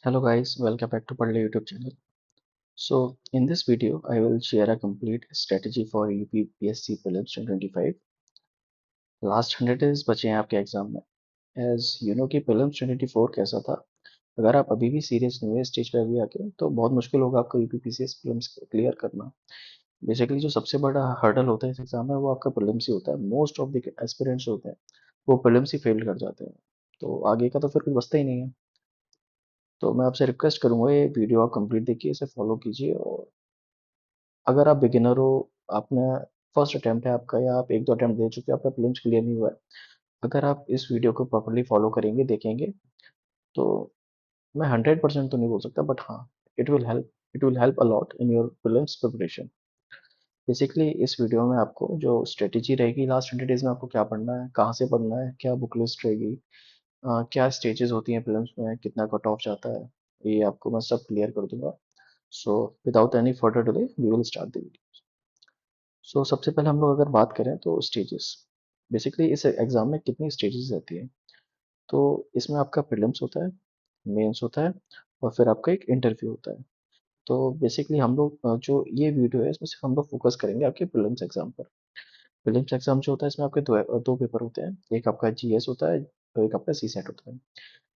Hello guys, welcome back to Padle YouTube channel. So in this video, I will share a complete strategy for UPSC prelims 2025. Last 100 days बचे हैं आपके exam में. As you know कि prelims 2024 कैसा था. अगर आप अभी भी सीरियस नहीं हुए स्टेज पे अभी आके तो बहुत मुश्किल होगा आपका यूपीपीसीएस प्रीलिम्स क्लियर करना. बेसिकली जो सबसे बड़ा हर्डल होता है इस एग्जाम में वो आपका प्रीलिम्स ही होता है. मोस्ट ऑफ द एस्पिरेंट्स होते हैं वो प्रीलिम्स ही फेल कर जाते हैं. तो आगे का तो फिर कुछ बचता ही नहीं है. तो मैं आपसे रिक्वेस्ट करूंगा ये वीडियो आप कंप्लीट देखिए, इसे फॉलो कीजिए. और अगर आप बिगिनर हो, आपने फर्स्ट अटेम्प्ट है आपका या आप एक दो अटेम्प्ट दे चुके हैं, आपका प्रीलिम्स क्लियर नहीं हुआ है, अगर आप इस वीडियो को प्रॉपर्ली फॉलो करेंगे देखेंगे तो मैं 100% तो नहीं बोल सकता बट हाँ, it will help a lot in your prelims preparation. Basically इस वीडियो में आपको जो स्ट्रेटेजी रहेगी लास्ट 20 डेज में आपको क्या पढ़ना है, कहाँ से पढ़ना है, क्या बुक लिस्ट रहेगी, क्या स्टेजेस होती हैं फिल्म्स में, कितना कट ऑफ जाता है, ये आपको मैं सब क्लियर कर दूंगा. So without any further delay we will start the video. So सबसे पहले हम लोग अगर बात करें तो स्टेजेस. बेसिकली इस एग्जाम में कितनी स्टेजेस रहती है. तो इसमें आपका प्रीलिम्स होता है, मेंस होता है और फिर आपका एक इंटरव्यू होता है. तो बेसिकली हम लोग जो ये वीडियो है इसमें सिर्फ हम लोग फोकस करेंगे आपके प्रीलिम्स एग्जाम पर. प्रीलिम्स एग्जाम जो होता है इसमें आपके दो पेपर होते हैं. एक आपका जीएस होता है और एक आपका सी सेट होता है.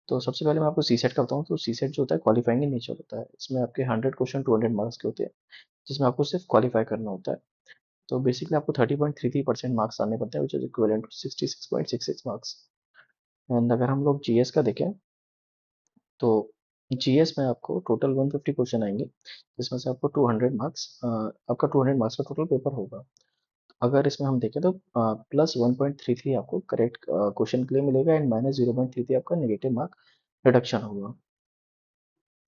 तो सबसे पहले मैं आपको सी सेट का बताऊँ तो सी सेट जो होता है क्वालिफाइंग इन नेचर होता है. इसमें आपके 100 क्वेश्चन 200 मार्क्स के होते हैं जिसमें आपको सिर्फ क्वालिफाई करना होता है. तो बेसिकली आपको 30.33% मार्क्स आने पड़ते हैं which is equivalent to 66.66 marks. And अगर हम लोग जीएस का देखें तो जीएस में आपको टोटल 150 क्वेश्चन आएंगे जिसमें से आपको 200 मार्क्स, आपका 200 मार्क्स का टोटल पेपर होगा. अगर इसमें हम देखें तो प्लस 1.33 आपको करेक्ट क्वेश्चन के लिए मिलेगा एंड माइनस 0.33 आपका नेगेटिव मार्क रिडक्शन होगा.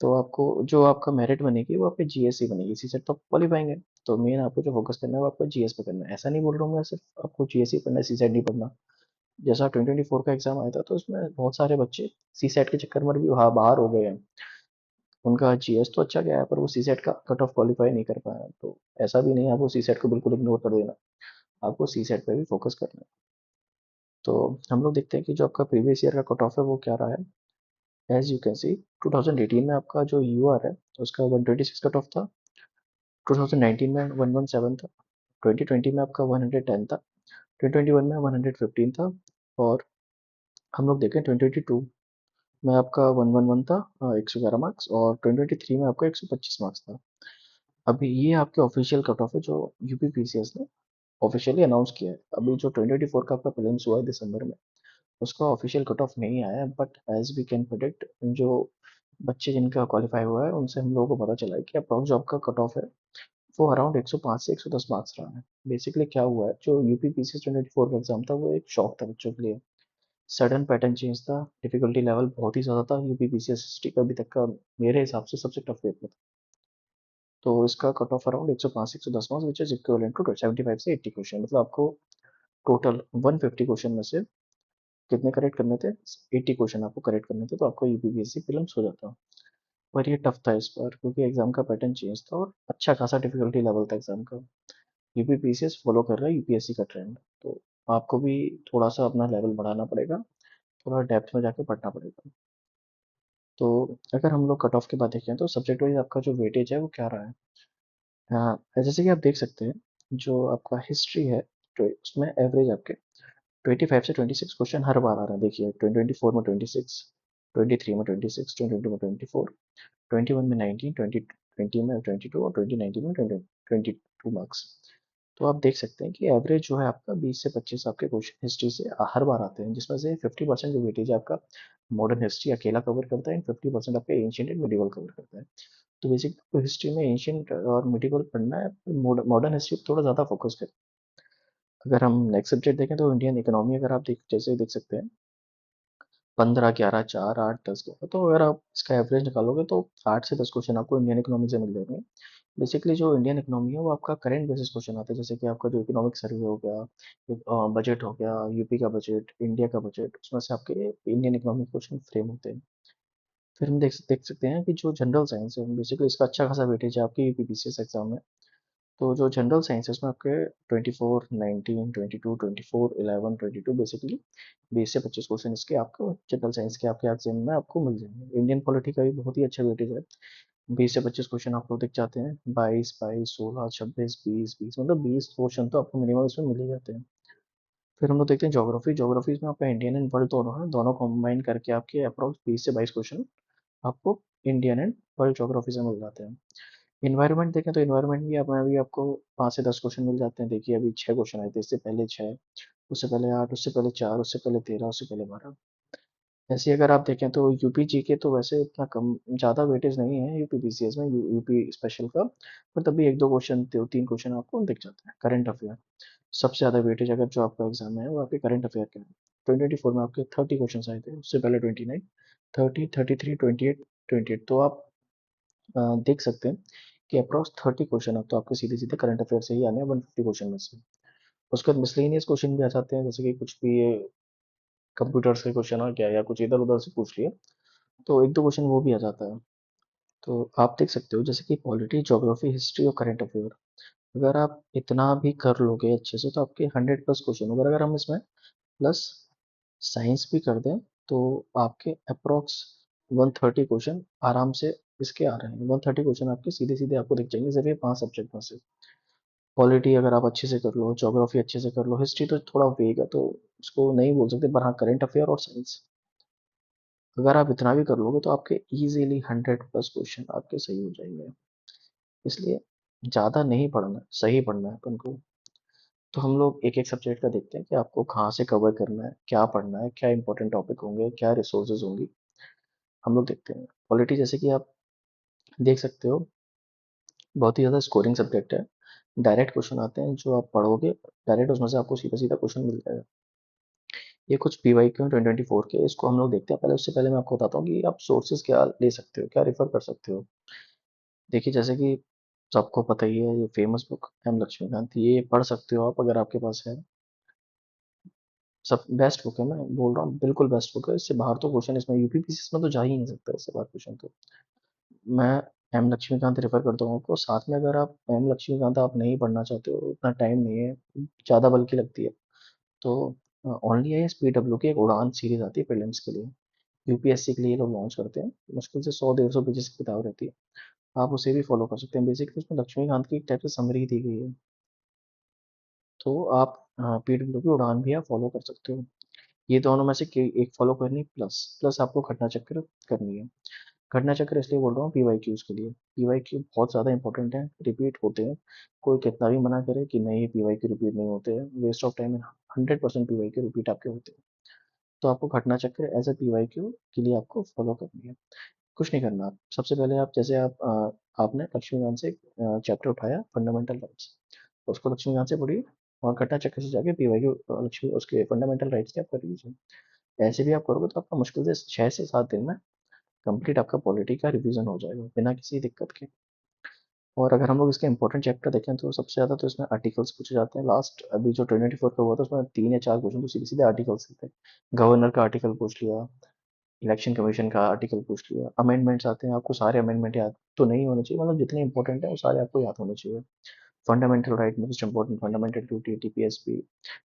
तो आपको जो आपका मेरिट बनेगी वो आपकी जीएस ही बनेगी. सी सेट तो क्वालिफाइंग है. तो मेन आपको जो फोकस करना है वो आपको जीएस पे करना है. ऐसा नहीं बोल रहा हूँ मैं सिर्फ आपको जीएस ही पढ़ना है, सी सेट नहीं पढ़ना. जैसा 2024 का एग्जाम आया था तो उसमें बहुत सारे बच्चे सी सेट के चक्कर में भी वहाँ बाहर हो गए हैं. उनका जीएस तो अच्छा गया है पर वो सी सेट का कट ऑफ क्वालिफाई नहीं कर पाया. तो ऐसा भी नहीं है आपको सी सेट को बिल्कुल इग्नोर कर देना. आपको सी सेट पे भी फोकस करना है. तो हम लोग देखते हैं कि जो आपका प्रीवियस ईयर का कट ऑफ है वो क्या रहा है. एज यू कैन सी 2018 में आपका जो यूआर है उसका 126 कट ऑफ था. 2019 में 117 था. 2020 में आपका 110 था. 2021 में 115 था. और हम लोग देखें 2022 में आपका 111 था, 111 मार्क्स. और 2023 में आपका 125 मार्क्स था. अभी ये आपके ऑफिशियल कट ऑफ है जो यूपीपीसीएस ने ऑफिशियली अनाउंस किया है. अभी जो 2024 का आपका प्रीलिम्स हुआ है दिसंबर में उसका ऑफिशियल कट ऑफ नहीं आया है but as we can predict जो बच्चे जिनका क्वालिफाई हुआ है उनसे हम लोगों को पता चला है कि अप्रॉक्स जो आपका कट ऑफ है वो अराउंड 105 से 110 मार्क्स रहा है. बेसिकली क्या हुआ है, जो यूपीपीसीएस 2024 का एग्जाम था वो एक शॉक था बच्चों के लिए. सडन पैटर्न चेंज था, डिफिकल्टी लेवल बहुत ही ज़्यादा था. यूपीपीसीएस हिस्ट्री का अभी तक का मेरे हिसाब से सबसे टफ पेपर था. तो इसका कट ऑफ अराउंड 105 से 110 marks which is equivalent to 75 से 80 क्वेश्चन. मतलब आपको टोटल 150 क्वेश्चन में से कितने करेक्ट करने थे, 80 क्वेश्चन आपको करेक्ट करने थे तो आपको यूपीपीएससी प्रीलिम्स हो जाता. पर ये टफ था इस बार क्योंकि एग्जाम का पैटर्न चेंज था और अच्छा खासा डिफिकल्टी लेवल था एग्जाम का. यूपीपीसीएस फॉलो कर रहा है यूपीएससी का ट्रेंड. तो आपको भी थोड़ा सा अपना लेवल बढ़ाना पड़ेगा, थोड़ा डेप्थ में जाके पढ़ना पड़ेगा. तो अगर हम लोग कट ऑफ की बात देखें तो सब्जेक्ट वाइज आपका जो वेटेज है वो क्या रहा है. हाँ, जैसे कि आप देख सकते हैं जो आपका हिस्ट्री है तो उसमें एवरेज आपके 25 से 26 क्वेश्चन हर बार आ रहा है. देखिए 2024 में 26, 23 में 26, 22 में 24, 21 में 19, 2020 में 22 और 2019 में 22 मार्क्स. तो आप देख सकते हैं कि एवरेज जो है आपका 20 से 25 आपके क्वेश्चन हिस्ट्री से हर बार आते हैं जिसमें से 50% जो वेटेज है आपका मॉडर्न हिस्ट्री अकेला कवर करता है एंड 50% आपका एंशियंट एंड मिडिवल कवर करता है. तो बेसिकली आपको हिस्ट्री में एंशियंट और मिडिवल पढ़ना है, मॉडर्न हिस्ट्री पर थोड़ा ज़्यादा फोकस करें. अगर हम नेक्स्ट सब्जेक्ट देखें तो इंडियन इकोनॉमी अगर आप देख जैसे देख सकते हैं 15, 11, 4, 8, 10 के, तो अगर आप इसका एवरेज निकालोगे तो 8 से 10 क्वेश्चन आपको इंडियन इकोनॉमी से मिल जाएंगे. बेसिकली जो इंडियन इकोनॉमी है वो आपका करंट बेसिस क्वेश्चन आता है जैसे कि आपका जो इकोनॉमिक सर्वे हो गया, बजट हो गया, यूपी का बजट, इंडिया का बजट, उसमें से आपके इंडियन इकोनॉमिक क्वेश्चन फ्रेम होते हैं. फिर हम देख सकते हैं कि जो जनरल साइंस है बेसिकली इसका अच्छा खासा वेटेज है आपके यूपीपीसीएस एग्जाम में. तो जो जनरल साइंस है उसमें आपके 24, 19, 22, 24, 11, 22 बेसिकली 20 से 25 क्वेश्चन इसके आपको जनरल साइंस के आपके एग्जाम में आपको मिल जाएंगे। इंडियन पॉलिटी का भी बहुत ही अच्छा वेटेज है। 20 से 25 क्वेश्चन आपको दिख जाते हैं। 22, 22, 16, 26, 20, 20 मतलब 20 क्वेश्चन तो आपको मिनिमम इसमें मिल ही जाते हैं। फिर हम लोग देखते हैं ज्योग्राफी। ज्योग्राफी में आपका इंडियन एंड वर्ल्ड दोनों है, दोनों कंबाइन करके आपके अप्रोक्स 20 से 22 क्वेश्चन आपको इंडियन एंड वर्ल्ड ज्योग्राफी से मिल जाते हैं। इन्वायरमेंट देखें तो इन्वायरमेंट भी आप में भी आपको 5 से 10 क्वेश्चन मिल जाते हैं। देखिए अभी 6 क्वेश्चन आए थे, इससे पहले 6, उससे पहले 8, उससे पहले 4, उससे पहले 13, उससे पहले 12। ऐसे ही अगर आप देखें तो यूपी जी के तो वैसे इतना कम ज़्यादा वेटेज नहीं है यूपी पीसीएस में, यूपी स्पेशल का, पर तब भी 1-2 क्वेश्चन, 3 क्वेश्चन आपको दिख जाते हैं। करंट अफेयर सबसे ज़्यादा वेटेज अगर जो आपका एग्जाम है वो आपके करंट अफेयर के हैं। 2024 में आपके 30 क्वेश्चन आए थे, उससे पहले 29, 30, 33, 28, 28। तो आप देख सकते हैं कि अप्रॉक्स 30 क्वेश्चन अब तो आपके सीधे सीधे करंट अफेयर से ही आने हैं 150 क्वेश्चन में से। उसके बाद मिसलेनियस क्वेश्चन भी आ जाते हैं, जैसे कि कुछ भी कंप्यूटर से क्वेश्चन आ गया या कुछ इधर उधर से पूछ लिया, तो 1-2 क्वेश्चन वो भी आ जाता है। तो आप देख सकते हो जैसे कि पॉलिटी, ज्योग्राफी, हिस्ट्री और करंट अफेयर, अगर आप इतना भी कर लोगे अच्छे से तो आपके 100+ क्वेश्चन होगा। अगर हम इसमें प्लस साइंस भी कर दें तो आपके अप्रोक्स 130 क्वेश्चन आराम से इसके आ रहे हैं। 130 क्वेश्चन आपके सीधे सीधे आपको दिख जाएंगे सिर्फ ये 5 सब्जेक्ट में से। पॉलिटी अगर आप अच्छे से कर लो, ज्योग्राफी अच्छे से कर लो, हिस्ट्री तो थोड़ा वेग है तो उसको नहीं बोल सकते, पर हाँ करंट अफेयर और साइंस अगर आप इतना भी कर लोगे तो आपके इजीली 100+ क्वेश्चन आपके सही हो जाएंगे। इसलिए ज़्यादा नहीं पढ़ना, सही पढ़ना है अपन को। तो हम लोग एक एक सब्जेक्ट का देखते हैं कि आपको कहाँ से कवर करना है, क्या पढ़ना है, क्या इंपॉर्टेंट टॉपिक होंगे, क्या रिसोर्सेज होंगी, हम लोग देखते हैं। पॉलिटी जैसे कि आप देख सकते हो बहुत ही ज़्यादा स्कोरिंग सब्जेक्ट है। डायरेक्ट क्वेश्चन आते हैं जो आप पढ़ोगे डायरेक्ट उसमें से आपको सीधा सीधा क्वेश्चन मिल जाएगा। ये कुछ पीवाईक्यू 2024 के, इसको हम लोग देखते हैं। पहले उससे पहले मैं आपको बताता हूँ कि आप सोर्सेज क्या ले सकते हो, क्या रेफर कर सकते हो। देखिए जैसे कि सबको पता ही है ये फेमस बुक एम लक्ष्मीकांत, ये पढ़ सकते हो आप अगर आपके पास है। सब बेस्ट बुक है, मैं बोल रहा हूँ बिल्कुल बेस्ट बुक है। इससे बाहर तो क्वेश्चन इसमें यूपीपीसीएस में तो जा ही नहीं सकता, इससे बाहर क्वेश्चन तो मैं एम लक्ष्मीकांत रेफर करता हूँ आपको। साथ में अगर आप एम लक्ष्मीकांत आप नहीं पढ़ना चाहते हो, इतना टाइम नहीं है, ज़्यादा बल्कि लगती है, तो only I S P W की एक उड़ान सीरीज आती है प्रीलिम्स के लिए, यूपीएससी के लिए ये लोग लॉन्च करते हैं। मुश्किल से 100-150 पेजेस की किताब रहती है, आप उसे भी फॉलो कर सकते हैं। बेसिकली उसमें लक्ष्मीकांत की एक टाइप से समरी दी गई है, तो आप पीडब्ल्यू की उड़ान भी आप फॉलो कर सकते हो। ये दोनों में से एक फॉलो करनी, प्लस प्लस आपको घटना चक्र करनी है। घटना चक्र इसलिए बोल रहा हूँ पीवाईक्यूज के लिए, पीवाईक्यू बहुत ज़्यादा इंपॉर्टेंट है, रिपीट होते हैं। कोई कितना भी मना करे कि नहीं पीवाईक्यू रिपीट नहीं होते हैं, वेस्ट ऑफ टाइम है। 100% पीवाईक्यू रिपीट आपके होते हैं। तो आपको घटना चक्र एज ए पीवाईक्यू के लिए आपको फॉलो करनी है। कुछ नहीं करना। आप सबसे पहले आप जैसे आपने लक्ष्मीकांत से चैप्टर उठाया फंडामेंटल राइट्स, उसको लक्ष्मीकांत से पढ़िए और घटना चक्र से जाके पीवाईक्यू लक्ष्मी उसके फंडामेंटल राइट्स के आप कर लीजिए। ऐसे भी आप करोगे तो आपका मुश्किल से 6 से 7 दिन में कंप्लीट आपका पॉलिटी का रिवीजन हो जाएगा बिना किसी दिक्कत के। और अगर हम लोग इसके इंपॉर्टेंट चैप्टर देखें तो सबसे ज़्यादा तो इसमें आर्टिकल्स पूछे जाते हैं। लास्ट अभी जो 2024 का हुआ था उसमें 3 या 4 क्वेश्चन तो सीधे सीधे आर्टिकल्स से थे। गवर्नर का आर्टिकल पूछ लिया, इलेक्शन कमीशन का आर्टिकल पूछ लिया, अमेंडमेंट्स आते हैं, आपको सारे अमेंडमेंट याद तो नहीं होने चाहिए, मतलब जितने इंपॉर्टेंट है वो सारे आपको याद होने चाहिए। Fundamental right, most important fundamental duty, DPSP,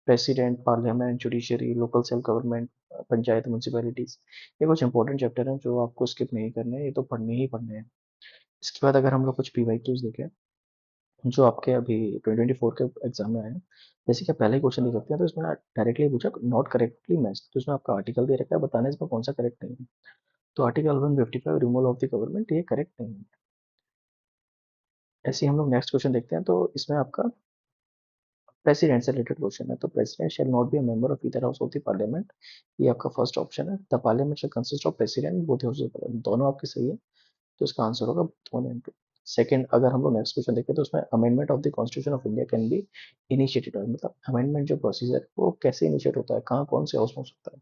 president, parliament, judiciary, local self government, panchayat, municipalities, ये कुछ इंपॉर्टेंट चैप्टर हैं जो आपको स्किप नहीं करने हैं, ये तो पढ़ने ही पढ़ने हैं। इसके बाद अगर हम लोग कुछ पीवाईक्यूज देखें जो आपके अभी 2024 के एग्जाम में आए हैं, जैसे कि आप पहले ही क्वेश्चन देख सकते हैं, तो इसमें डायरेक्टली पूछा नॉट करेक्टली मैच, तो इसमें आपका आर्टिकल दे रखा है, बताने इसमें कौन सा करेक्ट नहीं है। तो article 155 removal of the government ये करेक्ट नहीं है। ऐसे ही हम लोग नेक्स्ट क्वेश्चन देखते हैं, तो इसमें आपका प्रेसिडेंट से रिलेटेड क्वेश्चन है। तो president shall not be a member of either house of the parliament, ये आपका फर्स्ट ऑप्शन है। The parliament shell consist of president both house of parliament, दोनों आपके सही है, तो इसका आंसर होगा वन एंड टू। सेकंड अगर हम लोग नेक्स्ट क्वेश्चन देखें तो उसमें amendment of the constitution of India can be initiated, मतलब अमेंडमेंट जो प्रोसीजर है वो कैसे इनिशिएट होता है, कहाँ कौन से हाउस में हो सकता है।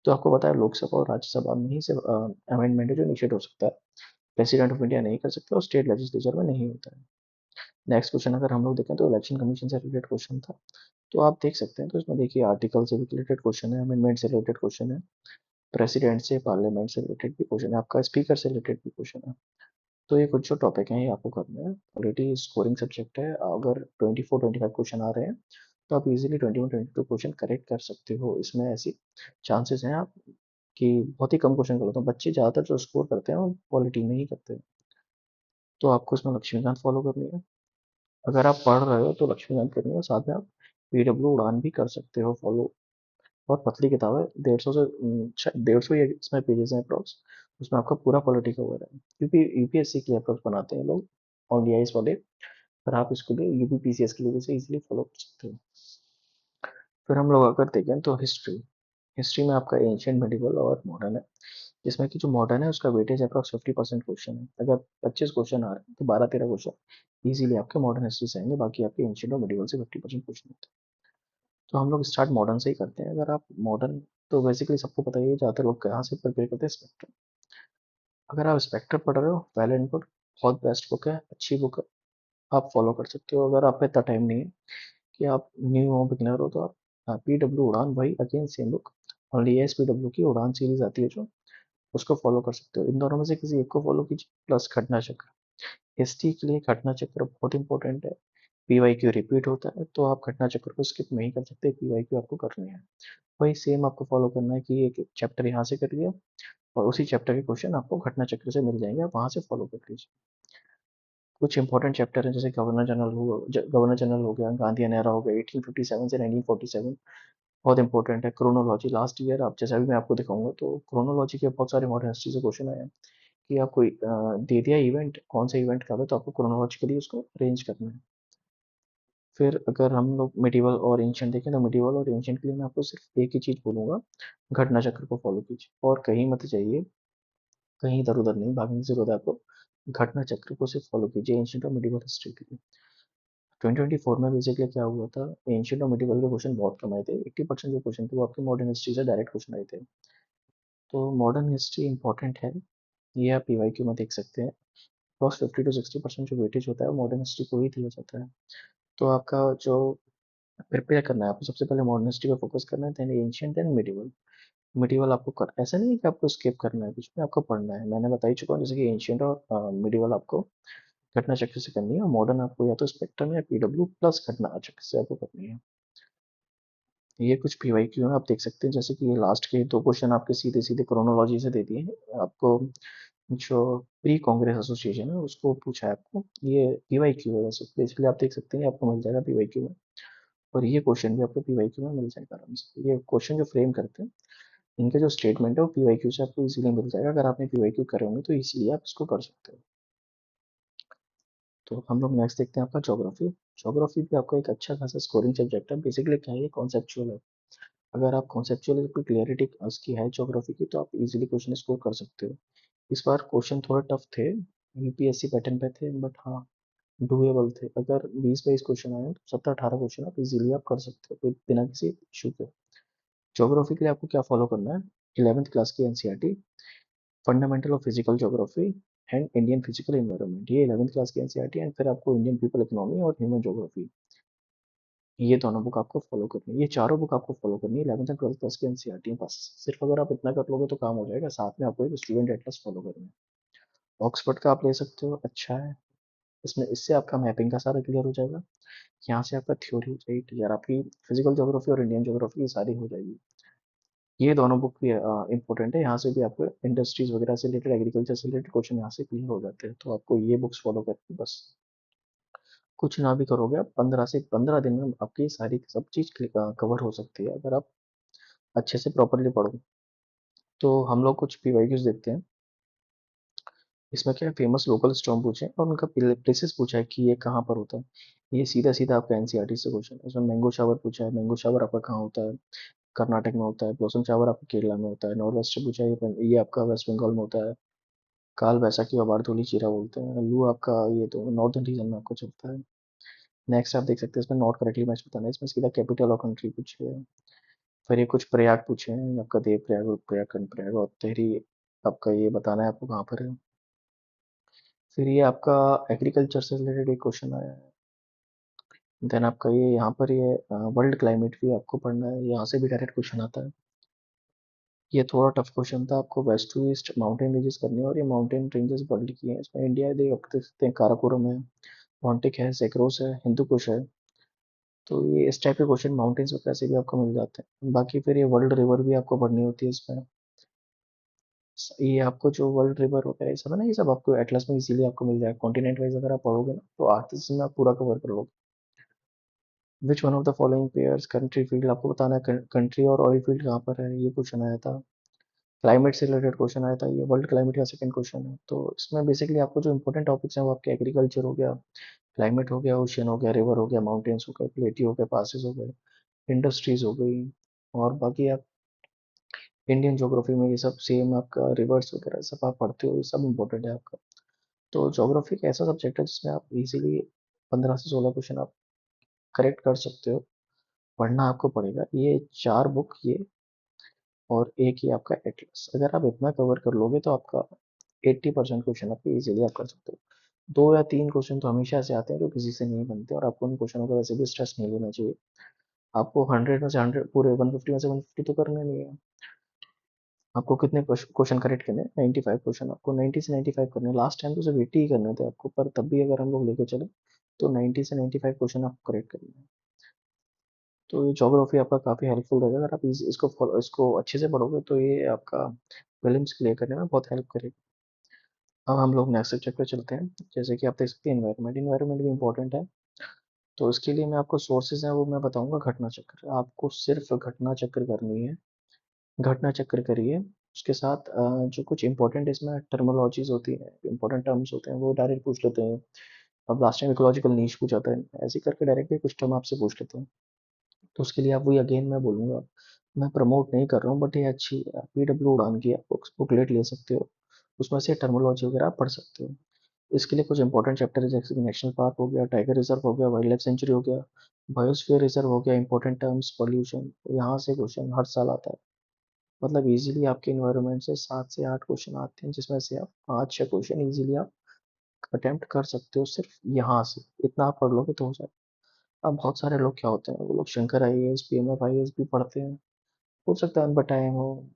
तो आपको पता है लोकसभा और राज्यसभा में ही से अमेंडमेंट है जो इनिशिएट हो सकता है, प्रेसिडेंट ऑफ इंडिया नहीं कर सकता और स्टेट लेजिस्लेचर में नहीं होता है। नेक्स्ट क्वेश्चन अगर हम लोग देखें तो इलेक्शन कमीशन से रिलेटेड क्वेश्चन था, तो आप देख सकते हैं। तो इसमें देखिए आर्टिकल से रिलेटेड क्वेश्चन है, अमेंडमेंट से रिलेटेड क्वेश्चन है, प्रेसिडेंट से, पार्लियामेंट से रिलेटेड भी क्वेश्चन है, आपका स्पीकर से रिलेटेड भी क्वेश्चन है। तो ये कुछ जो टॉपिक हैं ये आपको करने हैं। पॉलिटी स्कोरिंग सब्जेक्ट है, अगर 24-25 क्वेश्चन आ रहे हैं तो आप इजीली 21-22 क्वेश्चन करेक्ट कर सकते हो। इसमें ऐसी चांसेस हैं आप कि बहुत ही कम क्वेश्चन कर लेते हो। बच्चे ज़्यादातर जो स्कोर करते हैं वो पॉलिटी में ही करते हैं। तो आपको इसमें लक्ष्मीकांत फॉलो करनी है। अगर आप पढ़ रहे हो तो लक्ष्मीकांत करनी है, साथ में आप पीडब्ल्यू उड़ान भी कर सकते हो फॉलो। बहुत पतली किताब है, 150 से 150 ये इसमें पेजेस हैं अप्रॉक्स। उसमें आपका पूरा पॉलिटी कवर है, क्योंकि यूपीएससी के लिए अप्रोच बनाते हैं लोग, ऑन डीआईएस वाले। पर आप इसके लिए यूपीपीसीएस के लिए भी इजीली फॉलो कर सकते हो। फिर हम लोग अगर देखें तो हिस्ट्री। हिस्ट्री में आपका एंशियंट, मिडिवल और मॉडर्न है, जिसमें कि जो मॉडर्न है उसका वेटेज अप्रॉक्स 50% क्वेश्चन है। अगर 25 क्वेश्चन आ रहे हैं तो 12-13 क्वेश्चन इजीली आपके मॉडर्न हिस्ट्री से आएंगे, बाकी आपके एंशियंट और मिडिवल से 50% क्वेश्चन होते हैं। तो हम लोग स्टार्ट मॉडर्न से ही करते हैं। अगर आप मॉडर्न, तो बेसिकली सबको पता ही है ज़्यादातर लोग कहाँ से प्रिपेयर करते हैं, स्पेक्ट्रम। अगर आप स्पेक्ट्रम पढ़ रहे हो, वेल एंड गुड, बहुत बेस्ट बुक है, अच्छी बुक है, आप फॉलो कर सकते हो। अगर आप पे इतना टाइम नहीं है कि आप न्यू हो, बिगनर हो, तो आप पी डब्ल्यू उड़ान, भाई again same book, only S P W की उड़ान सीरीज आती है जो, उसको फॉलो कर सकते हो। इन दोनों में से किसी एक को फॉलो कीजिए, प्लस घटना चक्र। एसटी के लिए घटना चक्र बहुत इंपॉर्टेंट है। पीवाई क्यू रिपीट होता है तो आप घटना चक्र को स्किप नहीं कर सकते, पीवाई क्यू आपको करनी है। वही सेम आपको फॉलो करना है कि एक चैप्टर यहाँ से कर लिया और उसी चैप्टर के क्वेश्चन आपको घटना चक्र से मिल जाएंगे, आप वहाँ से फॉलो कर लीजिए। कुछ इंपॉर्टेंट चैप्टर हैं जैसे गवर्नर जनरल हो गया, गांधी एरा हो गया 1857 से 1947, बहुत इंपॉर्टेंट है। क्रोनोलॉजी लास्ट ईयर, आप जैसा भी मैं आपको दिखाऊंगा, तो क्रोनोलॉजी के बहुत सारे मॉडर्न हिस्ट्री से क्वेश्चन आए हैं कि आपको दे दिया इवेंट, कौन सा इवेंट कब है, तो आपको क्रोनोलॉजिकली उसको अरेंज करना है। फिर अगर हम लोग मिडिवल और एंशियंट देखें तो मिडिवल और एंशियंट के लिए मैं आपको सिर्फ एक ही चीज़ बोलूंगा, घटना चक्र को फॉलो कीजिए और कहीं मत जाइए, कहीं इधर उधर नहीं भागने की जरूरत है आपको। घटना चक्र को सिर्फ फॉलो कीजिए एंशियंट और मिडिवल हिस्ट्री के लिए। 2024 में बेसिकली क्या हुआ था, एंशियंट और मिडिवल के क्वेश्चन बहुत कम आए थे, 80% जो क्वेश्चन थे वो आपके मॉडर्न हिस्ट्री से डायरेक्ट क्वेश्चन आए थे। तो मॉडर्न हिस्ट्री इंपॉर्टेंट है, ये आप पीवाईक्यू में देख सकते हैं। प्लस 50 to 60% जो वेटेज होता है वो मॉडर्न हिस्ट्री को ही दिया जाता है। तो आपका जो प्रिपेयर करना है, आपको सबसे पहले मॉडर्न हिस्ट्री पे फोकस करना है, then ancient, then medieval. Medieval आपको कर ऐसा नहीं है कि आपको स्किप करना है, कुछ भी आपको पढ़ना है, मैंने बता ही चुका हूँ। जैसे कि एंशियंट और मिडिवल आपको घटना चक्र से करनी है, और मॉडर्न आपको या तो स्पेक्ट्रम या पीडब्ल्यू प्लस घटना चक्र से आपको करनी है। ये कुछ पीवाईक्यू है, आप देख सकते हैं। जैसे कि ये लास्ट के दो क्वेश्चन आपके सीधे सीधे क्रोनोलॉजी से दे दिए हैं आपको। जो प्री कांग्रेस एसोसिएशन है उसको पूछा है आपको, ये पीवाईक्यू है। वैसे बेसिकली आप देख सकते हैं, आपको मिल जाएगा पीवाईक्यू में। और ये क्वेश्चन भी आपको पीवाईक्यू में मिल जाएगा आराम से। ये क्वेश्चन जो फ्रेम करते हैं, इनका जो स्टेटमेंट है वो पीवाईक्यू से आपको इजीली मिल जाएगा। अगर आपने पीवाईक्यू करे होंगे तो इसीलिए आप इसको कर सकते हो। तो हम लोग नेक्स्ट देखते हैं आपका ज्योग्राफी। ज्योग्राफी भी आपका एक अच्छा खासा स्कोरिंग सब्जेक्ट है। बेसिकली क्या है, ये कॉन्सेप्चुअल है। अगर आप कॉन्सेप्चुअल की क्लियरिटी उसकी है ज्योग्राफी की, तो आप इजीली क्वेश्चन स्कोर कर सकते हो। इस बार क्वेश्चन थोड़ा टफ थे, यूपीएससी पैटर्न पे थे, बट हाँ डूएबल थे। अगर 20-22 क्वेश्चन आए तो 17-18 क्वेश्चन आप इजीली आप कर सकते हो बिना किसी इशू के। ज्योग्राफी के लिए आपको क्या फॉलो करना है, 11th क्लास की NCERT, fundamental of physical geography and Indian physical environment, ये 11th क्लास की एनसीईआरटी। एंड फिर आपको इंडियन पीपल इकोनॉमी और ह्यूमन ज्योग्राफी, ये दोनों बुक आपको फॉलो करनी है। ये चारों बुक आपको फॉलो करनी है 11th एंड 12th क्लास की एनसीईआरटी में। बस सिर्फ अगर आप इतना कर लोगे तो काम हो जाएगा। साथ में आपको एक स्टूडेंट एटलस फॉलो करना है। ऑक्सफोर्ड का आप ले सकते हो, अच्छा है। इसमें इससे आपका मैपिंग का सारा क्लियर हो जाएगा। यहाँ से आपका थ्योरी हो जाएगी यार, आपकी फिजिकल ज्योग्राफी और इंडियन ज्योग्राफी ये सारी हो जाएगी। ये दोनों बुक भी इंपॉर्टेंट है, यहाँ से भी आपको इंडस्ट्रीज वगैरह से रिलेटेड, एग्रीकल्चर से रिलेटेड क्वेश्चन यहाँ से क्लियर हो जाते हैं। तो आपको ये बुक्स फॉलो करके बस, कुछ ना भी करोगे आप, 15 से 15 दिन में आपकी सारी सब चीज़ कवर हो सकती है, अगर आप अच्छे से प्रॉपरली पढ़ो। तो हम लोग कुछ पीवाईक्यूज देखते हैं। इसमें क्या है, फेमस लोकल स्टॉर्म पूछे और उनका प्लेसेस पूछा है कि ये कहाँ पर होता है। ये सीधा सीधा आपका एनसीईआरटी से क्वेश्चन है। इसमें मैंगो शावर पूछा है, मैंगो शावर आपका कहाँ होता है, कर्नाटक में होता है। ब्लॉसम शावर आपका केरला में होता है। नॉर्थ वेस्ट पूछा है, ये आपका वेस्ट बंगाल में होता है। काल बैसाखी और बारदोली चीरा बोलते हैं। लू आपका ये तो नॉर्दर्न रीजन में आपको चलता है। नेक्स्ट आप देख सकते हैं, इसमें नॉट करेक्टली मैच बताना है। इसमें सीधा कैपिटल और कंट्री पूछे है। फिर ये कुछ प्रयाग पूछे हैं, ये आपका देव प्रयाग, प्रयाग कर्ण प्रयाग और तेहरी, आपका ये बताना है आपको कहाँ पर है। फिर ये आपका एग्रीकल्चर से रिलेटेड एक क्वेश्चन आया है। देन आपका ये यहाँ पर ये वर्ल्ड क्लाइमेट भी आपको पढ़ना है, यहाँ से भी डायरेक्ट क्वेश्चन आता है। ये थोड़ा टफ क्वेश्चन था, आपको west to east mountain ranges करनी है और ये माउंटेन रेंजेस वर्ल्ड की हैं। इसमें इंडिया देख सकते हैं, काराकोरम है, मॉन्टिक है, सेक्रोस है, हिंदू कुश है। तो ये इस टाइप के क्वेश्चन माउंटेन्स वगैरह से भी आपको मिल जाते हैं। बाकी फिर ये वर्ल्ड रिवर भी आपको पढ़नी होती है इसमें। ये आपको जो वर्ल्ड रिवर वगैरह ये सब है ना, ये सब आपको एटलस में इजीली आपको मिल जाएगा। कॉन्टिनेंट वाइज अगर आप पढ़ोगे ना तो आर्टिस्ट में आप पूरा कवर कर लोगे। Which one of the following pairs country field, आपको बताना है कंट्री और ऑयल फील्ड कहाँ पर है, ये क्वेश्चन आया था। क्लाइमेट से रिलेटेड क्वेश्चन आया था, ये वर्ल्ड क्लाइमेट का सेकंड क्वेश्चन है। तो इसमें बेसिकली आपको जो इंपॉर्टेंट टॉपिक्स हैं वो आपके एग्रीकल्चर हो गया, क्लाइमेट हो गया, ओशियन हो गया, रिवर हो गया, माउंटेन्स हो गए, प्लेटी हो गए, पासिस हो गए, इंडस्ट्रीज हो गई। और बाकी आप इंडियन ज्योग्राफी में ये सब सेम आपका रिवर्स वगैरह सब आप पढ़ते हो, ये सब इंपॉर्टेंट है आपका। तो ज्योग्राफी एक ऐसा सब्जेक्ट है जिसमें आप इजीली 15 से 16 क्वेश्चन आप करेक्ट कर सकते हो। पढ़ना आपको पड़ेगा ये 4 बुक ये, और एक ही आपका एटलस। अगर आप इतना कवर कर लोगे तो आपका 80% क्वेश्चन आपके इजीली आप कर सकते हो। 2 या 3 क्वेश्चन तो हमेशा से आते हैं जो किसी से नहीं बनते, और आपको उन क्वेश्चनों का वैसे भी स्ट्रेस नहीं लेना चाहिए। आपको 100 में से 100, पूरे 150 में से 150 तो करना नहीं है। आपको कितने क्वेश्चन करेक्ट करने हैं? 95 क्वेश्चन आपको 90 से 95 करने हैं। लास्ट टाइम तो सिर्फ 80 ही करने थे आपको, पर तब भी अगर हम लोग लेके चले तो 90 से 95 क्वेश्चन आपको करेक्ट करने हैं। तो ये ज्योग्राफी आपका काफ़ी हेल्पफुल रहेगा। अगर आप इसको फॉलो, इसको अच्छे से पढ़ोगे तो ये आपका प्रीलिम्स क्लियर करने में बहुत हेल्प करेगा। अब हम लोग नेक्स्ट सब्जेक्ट पे चलते हैं। जैसे कि आप देख सकते हैं इन्वायरमेंट, इन्वायरमेंट भी इंपॉर्टेंट है। तो इसके लिए मैं आपको सोर्सेज हैं वो मैं बताऊंगा। घटना चक्र, आपको सिर्फ घटना चक्र करनी है। घटना चक्र करिए। उसके साथ जो कुछ इंपॉर्टेंट इसमें टर्मोलॉजीज होती हैं, इंपॉर्टेंट टर्म्स होते हैं, वो डायरेक्ट पूछ लेते हैं। अब लास्ट टाइम इकोलॉजिकल नीश पूछा था, ऐसे करके डायरेक्टली कुछ टर्म आपसे पूछ लेते हैं। तो उसके लिए आप वही अगेन मैं बोलूँगा, मैं प्रमोट नहीं कर रहा हूँ, बट ये अच्छी पीडब्ल्यू उड़ान की आप बुकलेट ले सकते हो, उसमें से टर्मोलॉजी वगैरह आप पढ़ सकते हो। इसके लिए कुछ इंपॉर्टेंट चैप्टर है जैसे कि नेशनल पार्क हो गया, टाइगर रिजर्व हो गया, वाइल्ड लाइफ सेंचुरी हो गया, बायोस्फीयर रिजर्व हो गया, इंपॉर्टेंट टर्म्स, पॉल्यूशन। यहाँ से क्वेश्चन हर साल आता है। मतलब इजीली आपके इन्वायरमेंट से 7 से 8 क्वेश्चन आते हैं, जिसमें से आप 5 6 क्वेश्चन इजीली आप अटेम्प्ट कर सकते हो सिर्फ यहाँ से। इतना आप पढ़ लोगे तो हो जाए। अब बहुत सारे लोग क्या होते हैं, वो लोग शंकर आईएएस, पीएमएफ आईएएस भी पढ़ते हैं। हो सकता है अनबन टाइम हो,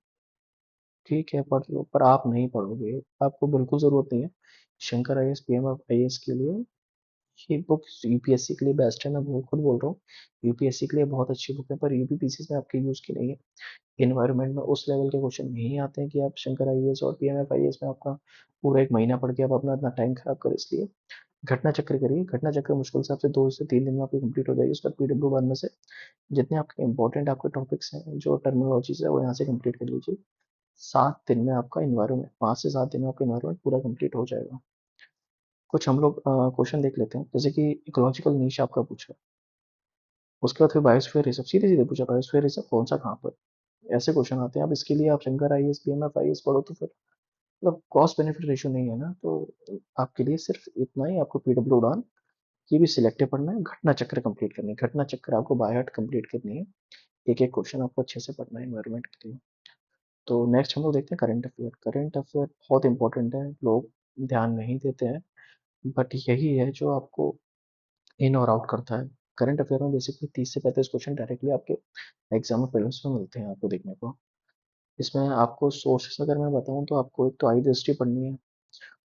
ठीक है पढ़ लो, पर आप नहीं पढ़ोगे। आपको बिल्कुल ज़रूरत नहीं है। शंकर आईएएस, पीएमएफ आईएएस के लिए ये बुक यूपीएससी के लिए बेस्ट है, मैं खुद बोल रहा हूँ। यूपीएससी के लिए बहुत अच्छी बुक है, पर यूपीपीसी में आपके यूज़ की नहीं है। इन्वायरमेंट में उस लेवल के क्वेश्चन नहीं आते हैं कि आप शंकर आईएएस और पीएमएफ आईएएस में आपका पूरा एक महीना पढ़ के आप अपना इतना टाइम खराब करें। इसलिए घटना चक्र करिए। घटना चक्र मुश्किल से आपसे 2 से 3 दिन में आपकी कंप्लीट हो जाएगी। उसका पीडब्ल्यू बनने से जितने आपके इंपॉर्टेंट आपके टॉपिक्स हैं, जो टर्मिनोलॉजीज है, वो यहाँ से कंप्लीट कर लीजिए। 7 दिन में आपका इन्वायरमेंट, 5 से 7 दिन में आपका इन्वायरमेंट पूरा कंप्लीट हो जाएगा। कुछ हम लोग क्वेश्चन देख लेते हैं, जैसे कि इकोलॉजिकल नीश आपका पूछा, उसके बाद फिर बायोस्फीयर रिजर्व, सीधे सीधे पूछा बायोस्फीयर रिजर्व कौन सा कहाँ पर। ऐसे क्वेश्चन आते हैं। अब इसके लिए आप शंकर आईएएस, पीएमएफ आईएएस पढ़ो तो फिर मतलब कॉस्ट बेनिफिट रेशियो नहीं है ना, तो आपके लिए सिर्फ इतना ही। आपको पीडब्ल्यू उड़ान ये भी सिलेक्टिव पढ़ना है, घटना चक्र कंप्लीट करनी है। घटना चक्र आपको बाय हार्ट कंप्लीट करनी है। एक एक क्वेश्चन आपको अच्छे से पढ़ना है एनवायरनमेंट के लिए। तो नेक्स्ट हम लोग देखते हैं करंट अफेयर। करंट अफेयर बहुत इंपॉर्टेंट है, लोग ध्यान नहीं देते हैं, बट यही है जो आपको इन और आउट करता है। करंट अफेयर में बेसिकली 30 से 35 क्वेश्चन डायरेक्टली आपके एग्जाम में प्रीलिम्स में मिलते हैं आपको देखने को। इसमें आपको सोर्सेस अगर मैं बताऊं तो आपको एक तो आई हिस्ट्री पढ़नी है,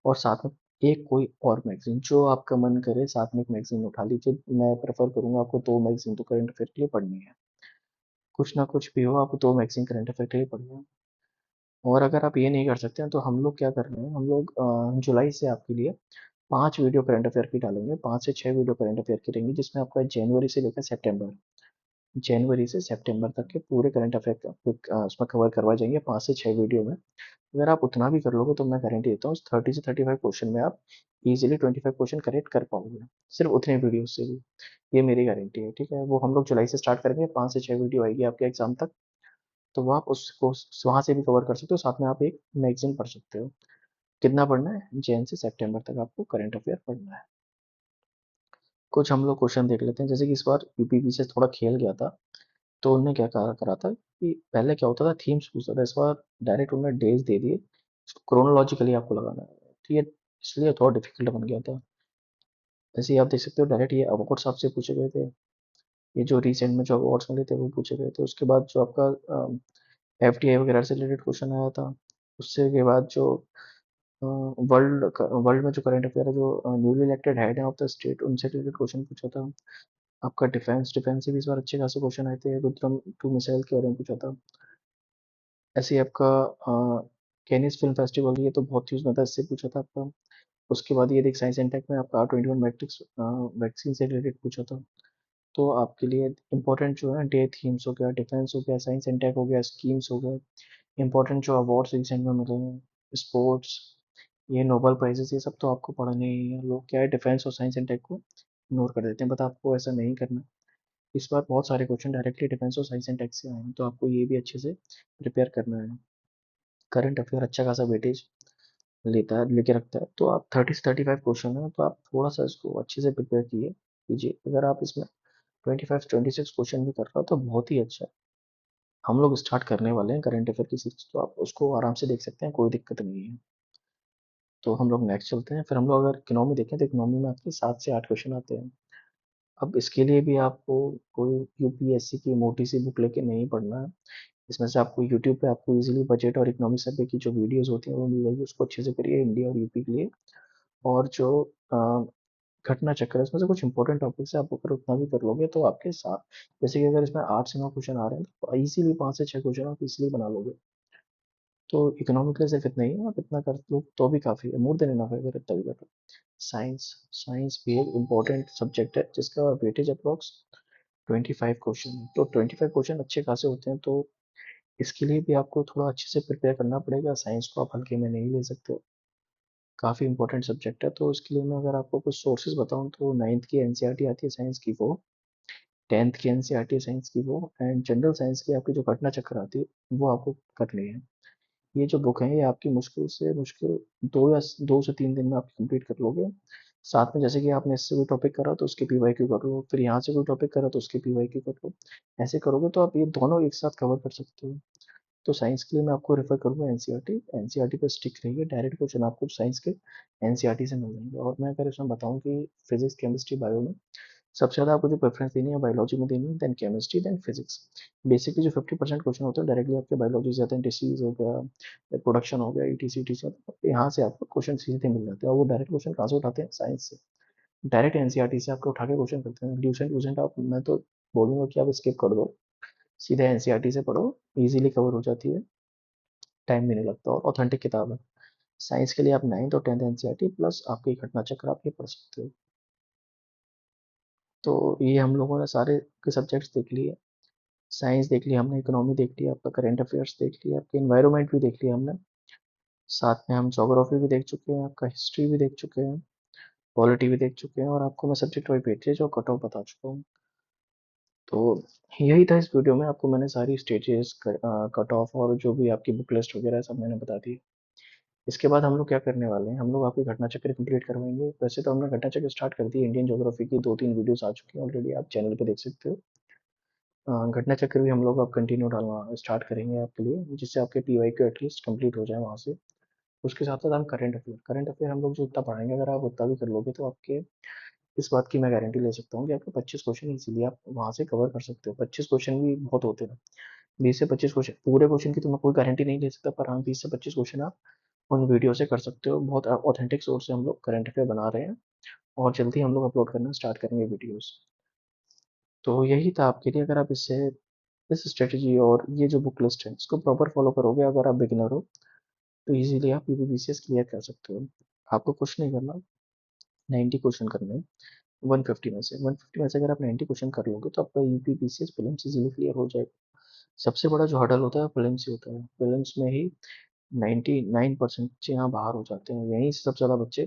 और साथ में एक कोई और मैगजीन जो आपका मन करे, साथ में एक मैगजीन उठा लीजिए। मैं प्रेफर करूंगा आपको 2 मैगजीन तो करंट अफेयर के लिए पढ़नी है। कुछ ना कुछ भी हो, आपको 2 मैगजीन करंट अफेयर के लिए पढ़नी है। और अगर आप ये नहीं कर सकते हैं तो हम लोग क्या कर रहे हैं, हम लोग जुलाई से आपके लिए 5 वीडियो करंट अफेयर की डालेंगे। 5 से 6 वीडियो करंट अफेयर की रहेंगी, जिसमें आपका जनवरी से सितंबर तक के पूरे करंट अफेयर उसमें कवर करवा जाएंगे 5 से 6 वीडियो में। अगर आप उतना भी कर लोगे तो मैं गारंटी देता हूँ 30 से 35 क्वेश्चन में आप इजीली 25 क्वेश्चन करेक्ट कर पाओगे, सिर्फ उतने वीडियो से भी। ये मेरी गारंटी है, ठीक है। वो हम लोग जुलाई से स्टार्ट करेंगे, 5 से 6 वीडियो आएगी आपके एग्जाम तक। तो वो आप उसको वहाँ से भी कवर कर सकते हो, साथ में आप एक मैगजीन पढ़ सकते हो। कितना पढ़ना है? जैन से सितंबर तक आपको करंट अफेयर पढ़ना है। कुछ हम लोग क्वेश्चन देख लेते हैं। जैसे कि इस बार यूपीपी से थोड़ा खेल गया था, तो उनने क्या करा करा था कि पहले क्या होता था, थीम्स पूछता था। इस बार डायरेक्ट उन्होंने डेज दे दिए, क्रोनोलॉजिकली आपको लगाना है, ठीक है। इसलिए थोड़ा डिफिकल्ट बन गया था। ऐसे ही आप देख सकते हो डायरेक्ट ये अवार्ड्स आपसे पूछे गए थे। ये जो रिसेंट में जो अवार्ड्स मिले थे वो पूछे गए थे। उसके बाद जो आपका एफडीआई वगैरह से रिलेटेड क्वेश्चन आया था। उससे के बाद जो वर्ल्ड वर्ल्ड में जो करंट अफेयर है, जो न्यूली इलेक्टेड हेड है ऑफ द स्टेट, उनसे रिलेटेड क्वेश्चन पूछा था। आपका डिफेंस से भी इस बार अच्छे खासे क्वेश्चन आए थे, रुद्रम टू मिसाइल के बारे में पूछा था। ऐसे ही आपका कैनिस फिल्म फेस्टिवल, ये तो बहुत यूज में था, इससे पूछा था आपका। उसके बाद ये देख साइंस एंड टेक में आपका R21 मैट्रिक्स वैक्सीन से रिलेटेड पूछा था। तो आपके लिए इंपॉर्टेंट जो है डे थीम्स हो गया, डिफेंस हो गया, साइंस एंड टेक हो गया, स्कीम्स हो गए, इंपॉर्टेंट जो अवार्ड्स रिसेंट में मिले हैं, स्पोर्ट्स, ये नोबेल प्राइजेस, ये सब तो आपको पढ़ने ही है। लोग क्या है, डिफेंस और साइंस एंड टेक को इग्नोर कर देते हैं, बट आपको ऐसा नहीं करना। इस बार बहुत सारे क्वेश्चन डायरेक्टली डिफेंस और साइंस एंड टेक से आए हैं, तो आपको ये भी अच्छे से प्रिपेयर करना है। करंट अफेयर अच्छा खासा वेटेज लेता है, लेके रखता है, तो आप 30 से 35 क्वेश्चन है, तो आप थोड़ा सा इसको अच्छे से प्रिपेयर कीजिए। अगर आप इसमें 25 26 क्वेश्चन भी कर रहे हो तो बहुत ही अच्छा है। हम लोग स्टार्ट करने वाले हैं करंट अफेयर की सीरीज, तो आप उसको आराम से देख सकते हैं, कोई दिक्कत नहीं है। तो हम लोग नेक्स्ट चलते हैं। फिर हम लोग अगर इकोनॉमी देखें तो इकोनॉमी में आपके 7 से 8 क्वेश्चन आते हैं। अब इसके लिए भी आपको कोई यूपीएससी की मोटी सी बुक लेके नहीं पढ़ना है। इसमें से आपको यूट्यूब पे आपको इजीली बजट और इकोनॉमी सर्वे की जो वीडियोस होती हैं वो मिल जाएगी, उसको अच्छे से करिए इंडिया और यूपी के लिए। और जो अ, घटना चक्र है, इसमें से कुछ इंपॉर्टेंट टॉपिक्स है, आप अगर उतना भी कर लोगे तो आपके साथ, जैसे कि अगर इसमें 8 से 9 क्वेश्चन आ रहे हैं तो इजीली 5 से 6 क्वेश्चन आप इजीली बना लोगे। तो इकोनॉमिक के लिए सिर्फ इतना ही है, आप इतना कर लो तो भी काफ़ी है, मोर देन इनफ है अगर इतना भी कर लो। साइंस साइंस भी एक इम्पॉर्टेंट सब्जेक्ट है जिसका वेटेज अप्रॉक्स 25 क्वेश्चन है, तो 25 क्वेश्चन अच्छे खासे होते हैं। तो इसके लिए भी आपको थोड़ा अच्छे से प्रिपेयर करना पड़ेगा, साइंस को आप हल्के में नहीं ले सकते हो, काफ़ी इंपॉर्टेंट सब्जेक्ट है। तो इसके लिए मैं अगर आपको कुछ सोर्सेज बताऊं तो 9th की एनसीईआरटी आती है साइंस की वो, 10th की एनसीईआरटी है साइंस की वो, एंड जनरल साइंस की आपकी जो घटना चक्र आती है वो आपको करनी है। ये जो बुक है ये आपकी मुश्किल से मुश्किल 2 या 3 दिन में आप कंप्लीट कर लोगे। साथ में जैसे कि आपने इससे कोई टॉपिक करा तो उसके पीवाईक्यू कर लो, फिर यहाँ से कोई टॉपिक करा तो उसके पीवाईक्यू कर लो। ऐसे करोगे तो आप ये दोनों एक साथ कवर कर सकते हो। तो साइंस के लिए मैं आपको रेफर करूँगा एनसीईआरटी। एनसीईआरटी पे स्टिक रहिए, डायरेक्ट क्वेश्चन आपको साइंस के एनसीईआरटी से मिल जाएंगे। और मैं अगर इसमें बताऊँ कि फिजिक्स केमिस्ट्री बायो में सबसे ज़्यादा आपको जो प्रेफरेंस देनी है बायोलॉजी में देनी है, then chemistry, then physics. Basically जो 50% क्वेश्चन होते हैं डायरेक्टली आपके बायोलॉजी से आते हैं, डिसीज हो गया, प्रोडक्शन हो गया, ईटीसी से, यहाँ से आपको क्वेश्चन सीधे मिल जाते हैं। और वो डायरेक्ट क्वेश्चन कहाँ से उठाते हैं, साइंस से, डायरेक्ट एनसीईआरटी से आपको उठा के क्वेश्चन करते हैं। ड्यूसेंट आप, मैं तो बोलूँगा कि आप स्किप कर दो, सीधे एनसीईआरटी से पढ़ो, इजीली कवर हो जाती है, टाइम भी नहीं लगता और ऑथेंटिक किताब है। साइंस के लिए आप 9th और 10th एनसीईआरटी प्लस आपकी घटना चक्र आप ये पढ़ सकते हो। तो ये हम लोगों ने सारे के सब्जेक्ट्स देख लिए। साइंस देख लिया हमने, इकोनॉमी देख लिया, आपका करंट अफेयर्स देख लिया, आपके इन्वायरमेंट भी देख लिया हमने, साथ में हम जोग्राफी भी देख चुके हैं, आपका हिस्ट्री भी देख चुके हैं, पॉलिटी भी देख चुके हैं, और आपको मैं सब्जेक्ट वाइज वेटेज और कट ऑफ बता चुका हूँ। तो यही था इस वीडियो में, आपको मैंने सारी स्टेजेस, कट ऑफ और जो भी आपकी बुक लिस्ट वगैरह है, सब मैंने बता दी। इसके बाद हम लोग क्या करने वाले हैं, हम लोग आपकी घटना चक्र कंप्लीट करवाएंगे। वैसे तो हमने घटना चक्र स्टार्ट कर दी, इंडियन ज्योग्राफी की 2 3 वीडियोस आ चुकी हैं ऑलरेडी, आप चैनल पे देख सकते हो। घटना चक्र भी हम लोग अब कंटिन्यू डालना स्टार्ट करेंगे आपके लिए, जिससे आपके पीवाई को एटलीस्ट कंप्लीट हो जाए वहाँ से। उसके साथ साथ हम करंट अफेयर हम लोग जो उतना पढ़ाएंगे, अगर आप उतना भी कर लोगे तो आपके, इस बात की मैं गारंटी ले सकता हूँ कि आपके 25 क्वेश्चन इजीली आप वहाँ से कवर कर सकते हो। 25 क्वेश्चन भी बहुत होते हैं। 20 से 25 क्वेश्चन, पूरे क्वेश्चन की तो मैं कोई गारंटी नहीं ले सकता, पर हाँ 20 से 25 क्वेश्चन आप उन वीडियो से कर सकते हो। बहुत ऑथेंटिक सोर्स से हम लोग करंट अफेयर बना रहे हैं, और जल्दी हम लोग अपलोड करना स्टार्ट करेंगे वीडियोस। तो यही था आपके लिए। अगर आप इस स्ट्रेटजी और ये जो बुक लिस्ट है इसको प्रॉपर फॉलो करोगे, अगर आप बिगिनर हो तो इजीली आप यूपीपीसीएस क्लियर कर सकते हो। आपको कुछ नहीं करना, 90 क्वेश्चन करने हैं 150 में से अगर आप 90 क्वेश्चन कर लोगे तो आपका यूपीपीसीएस प्रीलिम्स इजीली क्लियर हो जाएगा। सबसे बड़ा जो हर्डल होता है प्रीलिम्स ही होता है, प्रीलिम्स में ही 99% बच्चे यहाँ बाहर हो जाते हैं, यहीं से सबसे ज़्यादा बच्चे,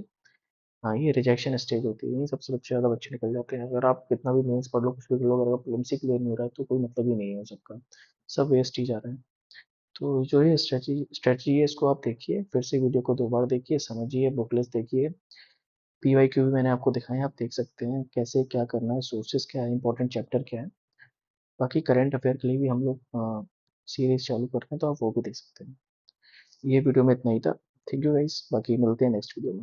हाँ ये रिजेक्शन स्टेज होती है, यहीं सबसे सबसे ज़्यादा बच्चे निकल जाते हैं। अगर आप कितना भी मेंस पढ़ लो, कुछ भी कर लो, अगर प्रीलिम्स ही क्लियर नहीं हो रहा है तो कोई मतलब ही नहीं है सबका, सब वेस्ट ही जा रहे हैं। तो जो ये स्ट्रेटजी है इसको आप देखिए, फिर से वीडियो को 2 बार देखिए, समझिए, बुक लिस्ट देखिए, पीवाईक्यू भी मैंने आपको दिखाए हैं, आप देख सकते हैं कैसे क्या करना है, सोर्सेज क्या है, इंपॉर्टेंट चैप्टर क्या है। बाकी करंट अफेयर के लिए भी हम लोग सीरीज चालू कर रहे हैं, तो आप वो भी देख सकते हैं। ये वीडियो में इतना ही था। थैंक यू गाइस, बाकी मिलते हैं नेक्स्ट वीडियो में।